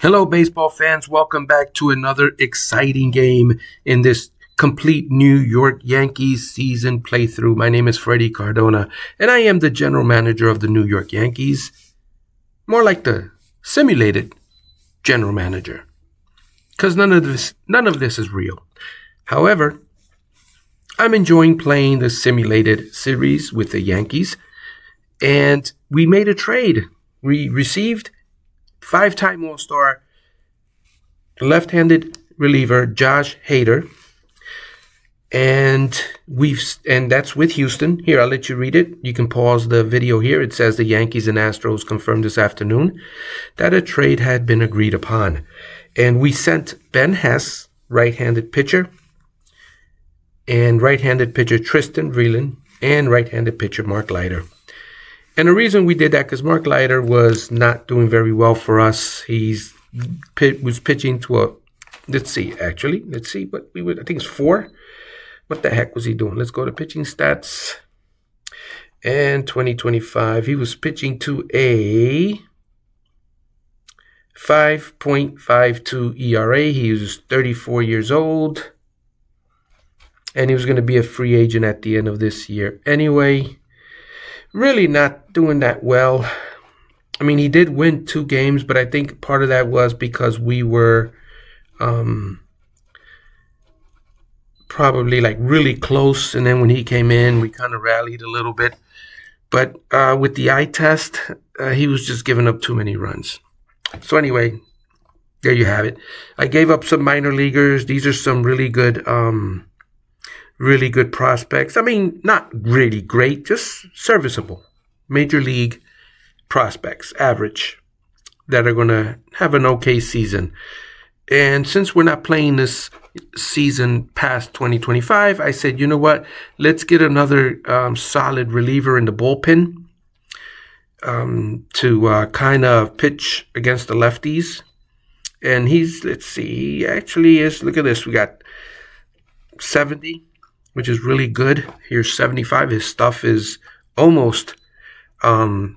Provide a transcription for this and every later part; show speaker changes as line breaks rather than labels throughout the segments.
Hello, baseball fans. Welcome back to another exciting game in this complete New York Yankees season playthrough. My name is Freddie Cardona, and I am the general manager of the New York Yankees. More like the simulated general manager, because none of this is real. However, I'm enjoying playing the simulated series with the Yankees, and we made a trade. We received five-time All-Star left-handed reliever Josh Hader, and that's with Houston. Here, I'll let you read it. You can pause the video here. It says the Yankees and Astros confirmed this afternoon that a trade had been agreed upon, and we sent Ben Hess, right-handed pitcher, and right-handed pitcher Tristan Vreeland, and right-handed pitcher Mark Leiter. And the reason we did that, because Mark Leiter was not doing very well for us. Was pitching to a, let's see, I think it's 4. What the heck was he doing? Let's go to pitching stats. And 2025, he was pitching to a 5.52 ERA. He was 34 years old. And he was going to be a free agent at the end of this year. Anyway, really not doing that well. I mean, he did win 2 games, but I think part of that was because we were probably like really close. And then when he came in, we kind of rallied a little bit. But with the eye test, he was just giving up too many runs. So anyway, there you have it. I gave up some minor leaguers. These are some really good prospects. I mean, not really great, just serviceable. Major league prospects, average, that are going to have an okay season. And since we're not playing this season past 2025, I said, you know what? Let's get another solid reliever in the bullpen to kind of pitch against the lefties. And let's see, he actually is, look at this. We got 70. Which is really good. Here's 75. His stuff is almost to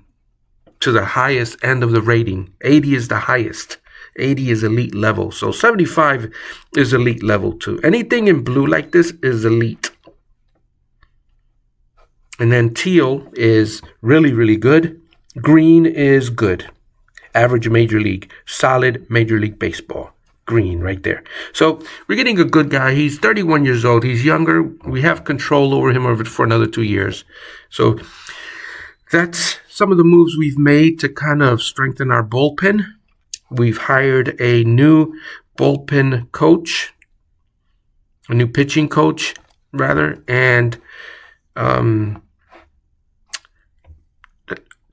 the highest end of the rating. 80 is the highest. 80 is elite level. So 75 is elite level too. Anything in blue like this is elite. And then teal is really, really good. Green is good. Average major league. Solid major league baseball. Green right there. So we're getting a good guy. He's 31 years old. He's younger. We have control over him for another 2 years. So that's some of the moves we've made to kind of strengthen our bullpen. We've hired a new bullpen coach, a new pitching coach, rather, and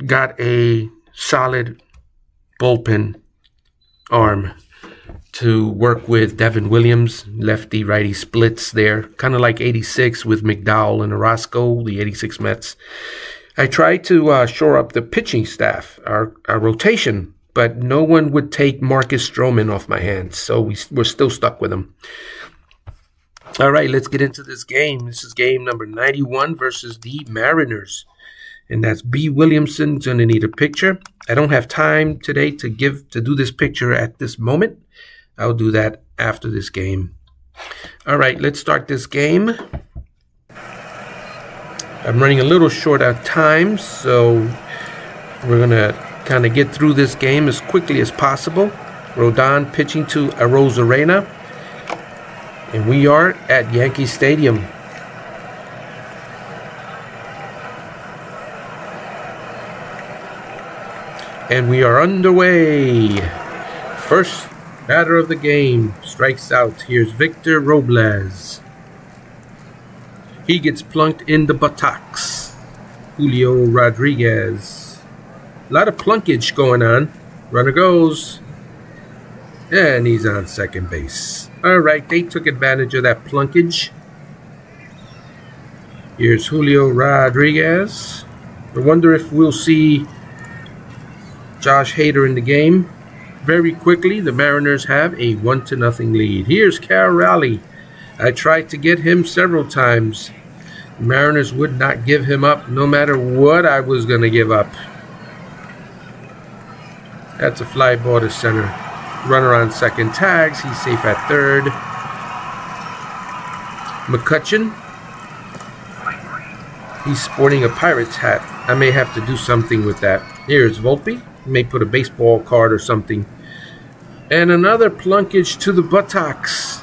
got a solid bullpen arm to work with. Devin Williams, lefty-righty splits there, kind of like 86 with McDowell and Orozco, the 86 Mets. I tried to shore up the pitching staff, our rotation, but no one would take Marcus Stroman off my hands, so we're still stuck with him. All right, let's get into this game. This is game number 91 versus the Mariners. And that's B. Williamson's going to need a picture. I don't have time today to do this picture at this moment. I'll do that after this game. All right, let's start this game. I'm running a little short on time, so we're going to kind of get through this game as quickly as possible. Rodon pitching to Arozarena. And we are at Yankee Stadium. And we are underway. First batter of the game strikes out. Here's Victor Robles. He gets plunked in the buttocks. Julio Rodriguez. A lot of plunkage going on. Runner goes. And he's on second base. All right, they took advantage of that plunkage. Here's Julio Rodriguez. I wonder if we'll see Josh Hader in the game. Very quickly, the Mariners have a 1-0 lead. Here's Cal Raleigh. I tried to get him several times. The Mariners would not give him up, no matter what I was going to give up. That's a fly ball to center. Runner on second tags. He's safe at third. McCutcheon. He's sporting a Pirates hat. I may have to do something with that. Here's Volpe. May put a baseball card or something. And another plunkage to the buttocks.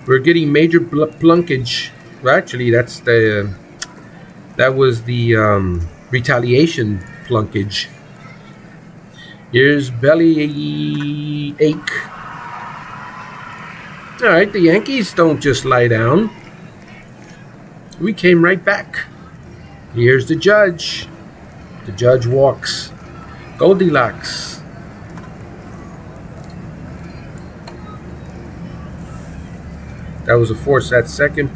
We're getting major plunkage. Well, actually, that was the retaliation plunkage. Here's belly ache. All right, the Yankees don't just lie down. We came right back. Here's the judge. The judge walks. Goldilocks. That was a force at second.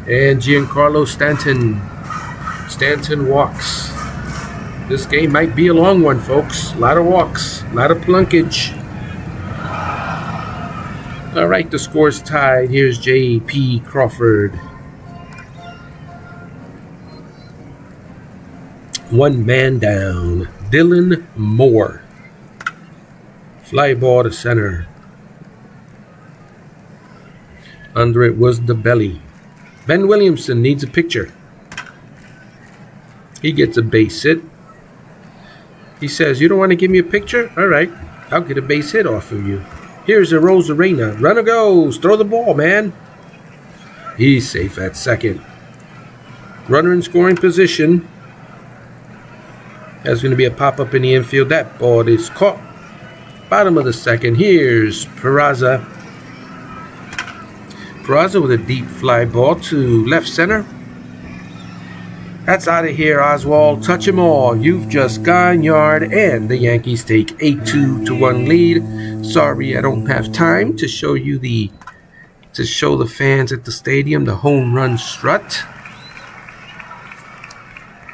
And Giancarlo Stanton. Stanton walks. This game might be a long one, folks. A lot of walks. A lot of plunkage. All right, the score's tied. Here's J.P. Crawford. One man down. Dylan Moore. Fly ball to center. Under it was the belly. Ben Williamson needs a picture. He gets a base hit. He says, "You don't want to give me a picture? All right, I'll get a base hit off of you. Here's a Rosarena. Runner goes. Throw the ball, man." He's safe at second. Runner in scoring position. There's going to be a pop-up in the infield. That ball is caught. Bottom of the second. Here's Peraza. Peraza with a deep fly ball to left center. That's out of here, Oswald. Touch 'em all. You've just gone yard, and the Yankees take a 2-1 lead. Sorry, I don't have time to show you to show the fans at the stadium the home run strut.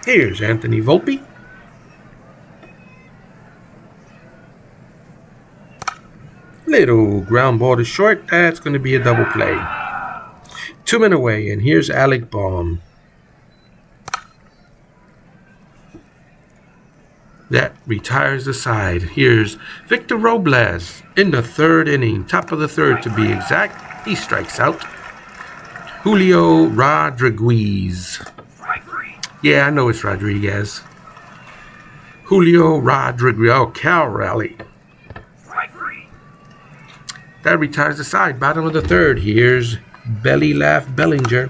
Here's Anthony Volpe. Little ground ball to short. That's going to be a double play. 2 men away, and here's Alec Baum. That retires the side. Here's Victor Robles in the third inning. Top of the third to be exact. He strikes out. Julio Rodriguez. Yeah, I know it's Rodriguez. Julio Rodriguez. Oh, Cal Raleigh. That retires the side. Bottom of the third. Here's Belly Laugh Bellinger.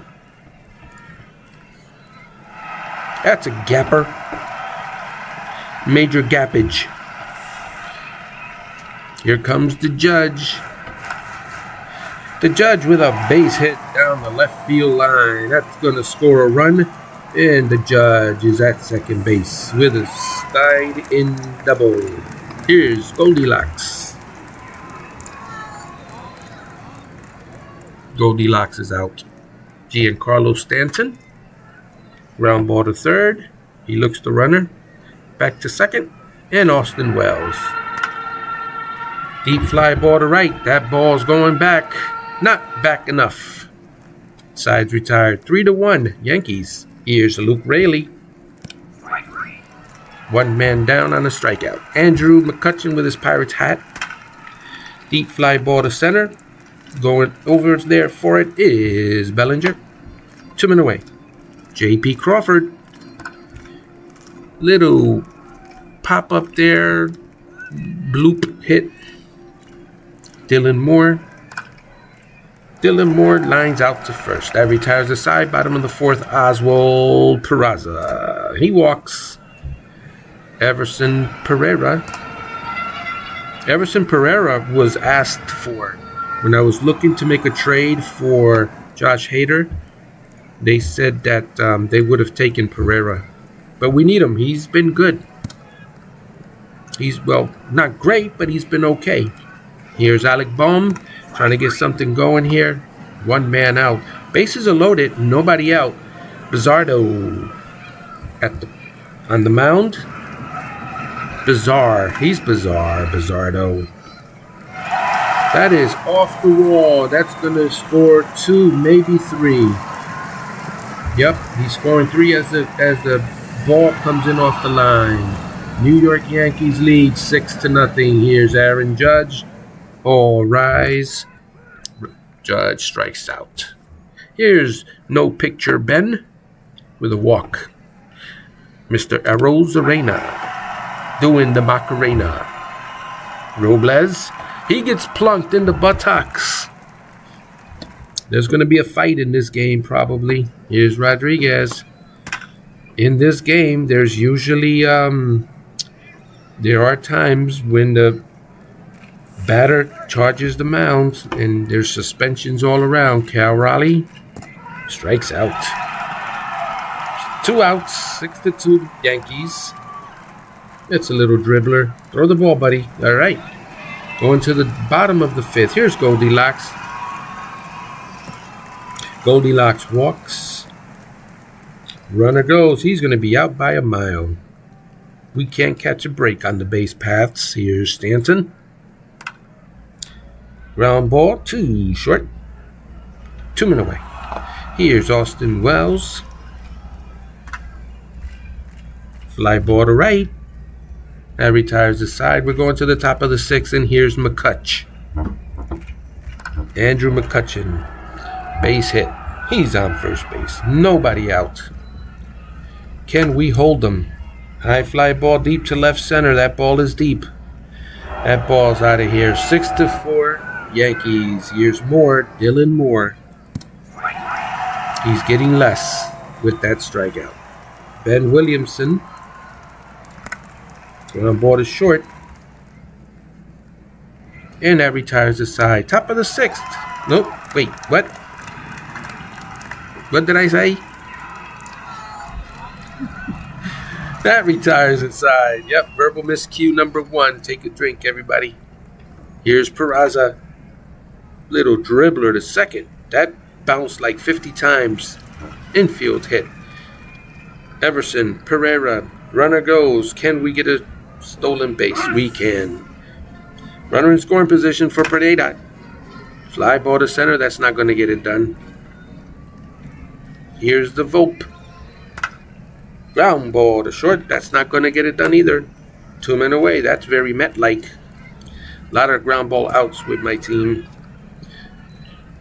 That's a gapper. Major gappage. Here comes the judge. The judge with a base hit down the left field line. That's going to score a run. And the judge is at second base with a slide-in double. Here's Goldilocks. Goldilocks is out. Giancarlo Stanton. Ground ball to third. He looks the runner. Back to second. And Austin Wells. Deep fly ball to right. That ball's going back. Not back enough. Sides retired. 3-1. Yankees. Here's Luke Raley. One man down on a strikeout. Andrew McCutcheon with his Pirates hat. Deep fly ball to center. Going over there for it is Bellinger. 2 men away. J.P. Crawford. Little pop up there. Bloop hit. Dylan Moore. Dylan Moore lines out to first. That retires the side. Bottom of the fourth, Oswald Peraza. He walks. Everson Pereira. Everson Pereira was asked for. When I was looking to make a trade for Josh Hader, they said that they would have taken Pereira. But we need him. He's been good. He's, well, not great, but he's been okay. Here's Alec Baum trying to get something going here. One man out. Bases are loaded. Nobody out. Bizzardo on the mound. Bizarre. He's bizarre, Bizzardo. That is off the wall. That's going to score 2, maybe 3. Yep, he's scoring 3 as the ball comes in off the line. New York Yankees lead 6-0. Here's Aaron Judge. All rise. Judge strikes out. Here's No Picture Ben with a walk. Mr. Arozarena doing the Macarena. Robles, he gets plunked in the buttocks. There's going to be a fight in this game probably. Here's Rodriguez. In this game, there's usually, there are times when the batter charges the mound and there's suspensions all around. Cal Raleigh strikes out. 2 outs, 6-2 Yankees. That's a little dribbler. Throw the ball, buddy. All right. Going to the bottom of the 5th. Here's Goldilocks. Goldilocks walks. Runner goes. He's going to be out by a mile. We can't catch a break on the base paths. Here's Stanton. Ground ball, 2 short. 2 men away. Here's Austin Wells. Fly ball to right. That retires the side. We're going to the top of the 6th, and here's McCutch. Andrew McCutcheon. Base hit. He's on first base. Nobody out. Can we hold him? High fly ball deep to left center. That ball is deep. That ball's out of here. 6-4 Yankees. Here's Moore. Dylan Moore. He's getting less with that strikeout. Ben Williamson. Ground ball is short. And that retires the side. Top of the 6th. Nope. Wait, what? What did I say? That retires the side. Yep, verbal miscue number 1. Take a drink, everybody. Here's Peraza. Little dribbler to second. That bounced like 50 times. Infield hit. Everson, Pereira. Runner goes. Can we get a stolen base? We can. Runner in scoring position for Pereira. Fly ball to center. That's not going to get it done. Here's the Volpe. Ground ball to short. That's not going to get it done either. 2 men away. That's very Met-like. A lot of ground ball outs with my team.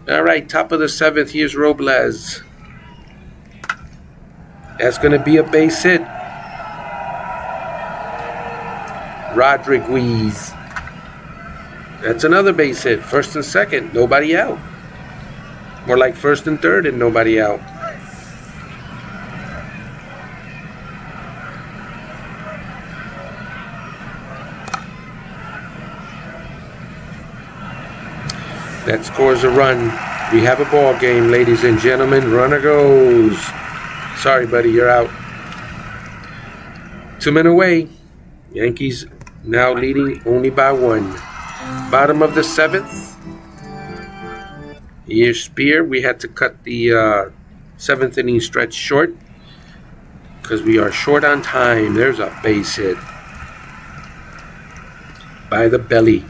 All right, top of the 7th. Here's Robles. That's going to be a base hit. Rodriguez. That's another base hit. 1st and 2nd. Nobody out. More like 1st and 3rd and nobody out. That scores a run. We have a ball game, ladies and gentlemen. Runner goes. Sorry, buddy, you're out. 2 men away. Yankees now leading only by 1. Bottom of the 7th. Here's Spear. We had to cut the 7th inning stretch short because we are short on time. There's a base hit by the belly.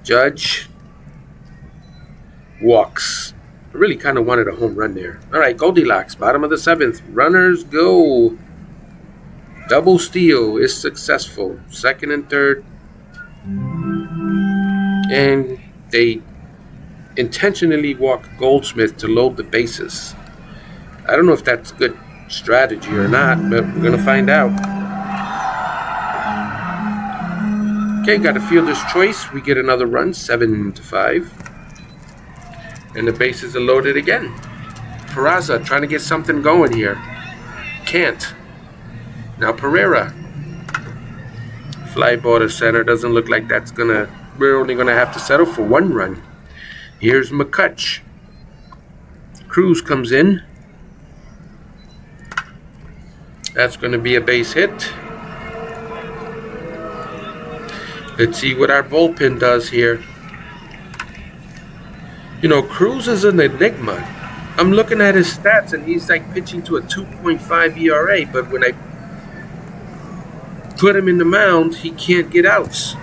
Judge walks. I really kind of wanted a home run there. All right, Goldilocks, bottom of the 7th. Runners go. Double steal is successful. 2nd and 3rd. And they intentionally walk Goldsmith to load the bases. I don't know if that's good strategy or not, but we're going to find out. Okay, got a fielder's choice. We get another run, 7-5. And the bases are loaded again. Peraza trying to get something going here. Can't. Now Pereira. Fly ball to center. Doesn't look like that's gonna. We're only gonna have to settle for 1 run. Here's McCutch. Cruz comes in. That's gonna be a base hit. Let's see what our bullpen does here. You know, Cruz is an enigma. I'm looking at his stats, and he's like pitching to a 2.5 ERA, but when I put him in the mound, he can't get outs.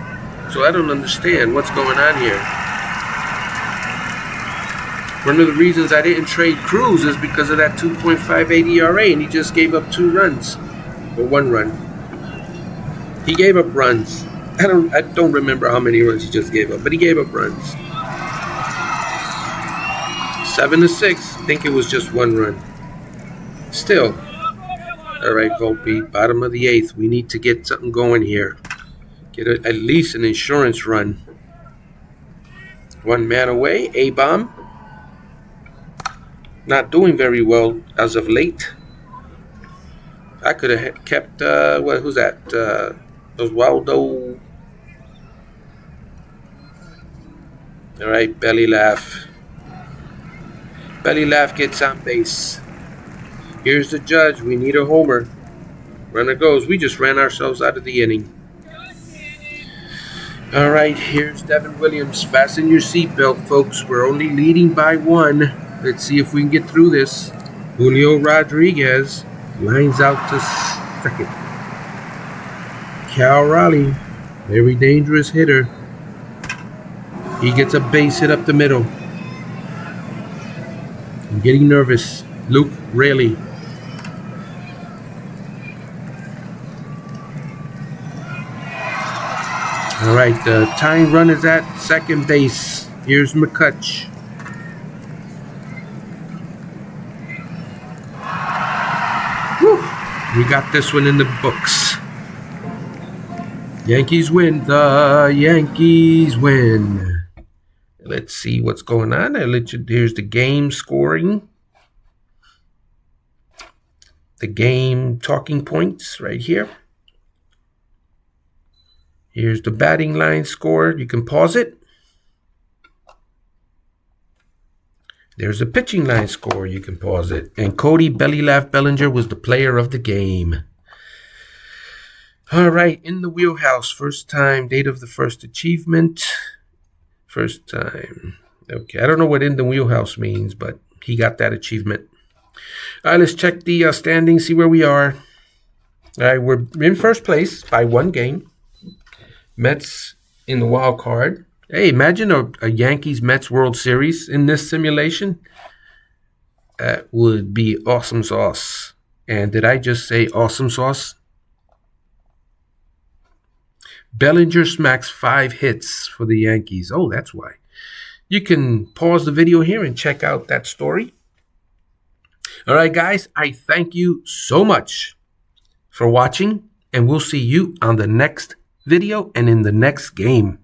So I don't understand what's going on here. One of the reasons I didn't trade Cruz is because of that 2.58 ERA, and he just gave up 2 runs. Or 1 run. He gave up runs. I don't remember how many runs he just gave up, but he gave up runs. 7-6. I think it was just one run. Still. All right, Volpe, bottom of the 8th. We need to get something going here. Get at least an insurance run. One man away. A-bomb. Not doing very well as of late. I could have kept, who's that? Oswaldo. All right, belly laugh. Belly laugh gets on base. Here's the judge. We need a homer. Runner goes. We just ran ourselves out of the inning. All right, here's Devin Williams. Fasten your seatbelt, folks. We're only leading by 1. Let's see if we can get through this. Julio Rodriguez lines out to second. Cal Raleigh, very dangerous hitter. He gets a base hit up the middle. I'm getting nervous. Luke Raley. All right, the tying run is at second base. Here's McCutch. Whew. We got this one in the books. Yankees win. The Yankees win. Let's see what's going on. Here's the game scoring. The game talking points right here. Here's the batting line score. You can pause it. There's a pitching line score. You can pause it. And Cody Belly Laugh Bellinger was the player of the game. All right, in the wheelhouse. First time, date of the first achievement. First time. Okay, I don't know what in the wheelhouse means, but he got that achievement. All right, let's check the standings, see where we are. All right, we're in first place by 1 game. Mets in the wild card. Hey, imagine a Yankees-Mets World Series in this simulation. That would be awesome sauce. And did I just say awesome sauce? Bellinger smacks 5 hits for the Yankees. Oh, that's why. You can pause the video here and check out that story. All right, guys, I thank you so much for watching, and we'll see you on the next video and in the next game.